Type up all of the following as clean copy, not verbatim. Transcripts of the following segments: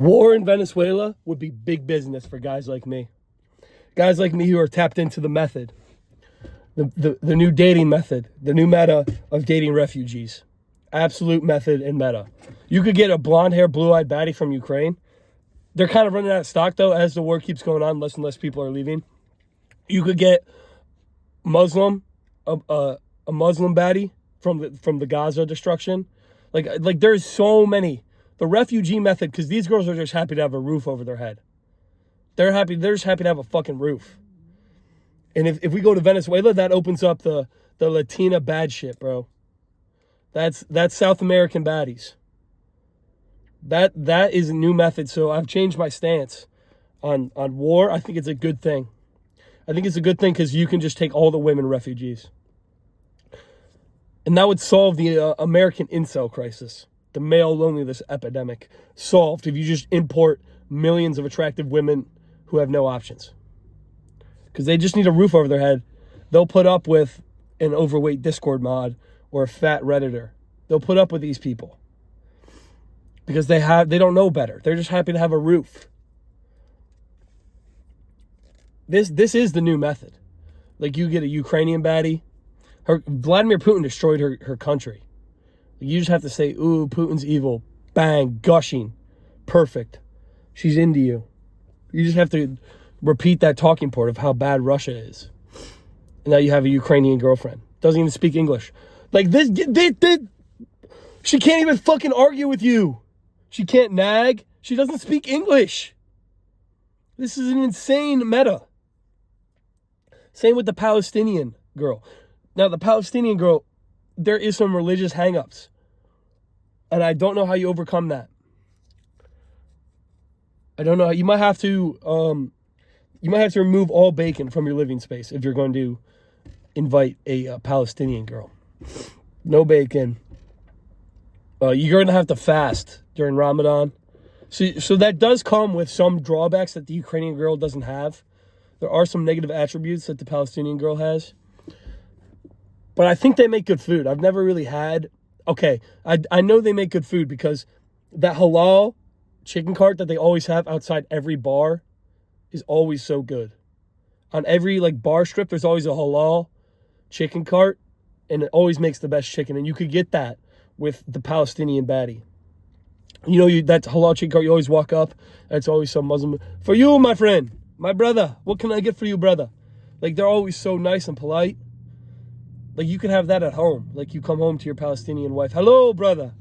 War in Venezuela would be big business for guys like me. Guys like me who are tapped into the method. The new dating method. The new meta of dating refugees. Absolute method and meta. You could get a blonde-haired, blue-eyed baddie from Ukraine. They're kind of running out of stock, though, as the war keeps going on. Less and less people are leaving. You could get Muslim, a Muslim baddie from the Gaza destruction. Like there's so many. The refugee method, because these girls are just happy to have a roof over their head. They're just happy to have a fucking roof. And if we go to Venezuela, that opens up the Latina bad shit, bro. That's South American baddies. That is a new method. So I've changed my stance on war. I think it's a good thing. I think it's a good thing because you can just take all the women refugees. And that would solve the American incel crisis. The male loneliness epidemic solved if you just import millions of attractive women who have no options. Because they just need a roof over their head. They'll put up with an overweight Discord mod or a fat Redditor. They'll put up with these people. Because they don't know better. They're just happy to have a roof. This is the new method. Like you get a Ukrainian baddie. Vladimir Putin destroyed her country. You just have to say, ooh, Putin's evil. Bang, gushing. Perfect. She's into you. You just have to repeat that talking point of how bad Russia is. And now you have a Ukrainian girlfriend. Doesn't even speak English. Like this she can't even fucking argue with you. She can't nag. She doesn't speak English. This is an insane meta. Same with the Palestinian girl. Now, the Palestinian girl, there is some religious hang-ups. And I don't know how you overcome that. I don't know. You might have to remove all bacon from your living space if you're going to invite a Palestinian girl. No bacon. You're going to have to fast during Ramadan. So that does come with some drawbacks that the Ukrainian girl doesn't have. There are some negative attributes that the Palestinian girl has. But I think they make good food. I've never really had... Okay, I know they make good food because that halal chicken cart that they always have outside every bar is always so good. On every bar strip, there's always a halal chicken cart, and it always makes the best chicken. And you could get that with the Palestinian baddie. You know, that halal chicken cart, you always walk up, and it's always some Muslim. For you, my friend, my brother, what can I get for you, brother? They're always so nice and polite. You can have that at home. You come home to your Palestinian wife. Hello, brother.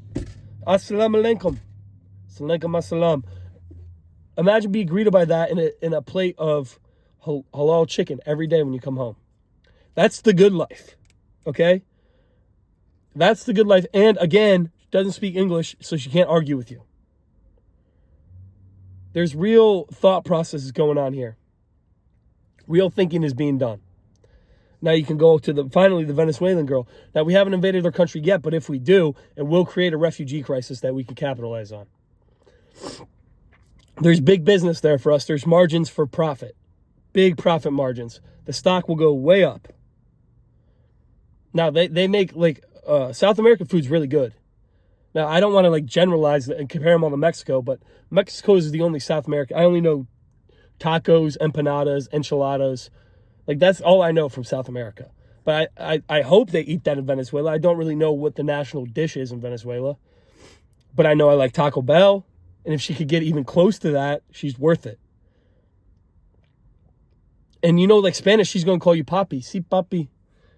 Assalamu alaikum. Alaikum assalam. Imagine being greeted by that in a plate of halal chicken every day when you come home. That's the good life. Okay? That's the good life. And again, doesn't speak English, so she can't argue with you. There's real thought processes going on here. Real thinking is being done. Now you can go to finally the Venezuelan girl. Now we haven't invaded their country yet, but if we do, it will create a refugee crisis that we can capitalize on. There's big business there for us. There's margins for profit. Big profit margins. The stock will go way up. Now they make South American food's really good. Now I don't want to generalize and compare them all to Mexico, but Mexico is the only South American. I only know tacos, empanadas, enchiladas. That's all I know from South America. But I hope they eat that in Venezuela. I don't really know what the national dish is in Venezuela. But I know I like Taco Bell. And if she could get even close to that, she's worth it. And Spanish, she's going to call you papi. Si papi.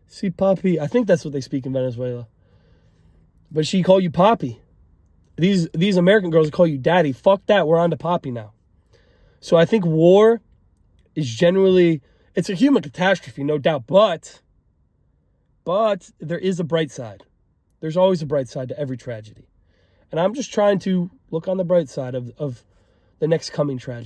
Si papi. I think that's what they speak in Venezuela. But she call you papi. These American girls call you daddy. Fuck that. We're on to papi now. So I think war is generally... It's a human catastrophe, no doubt, but there is a bright side. There's always a bright side to every tragedy. And I'm just trying to look on the bright side of the next coming tragedy.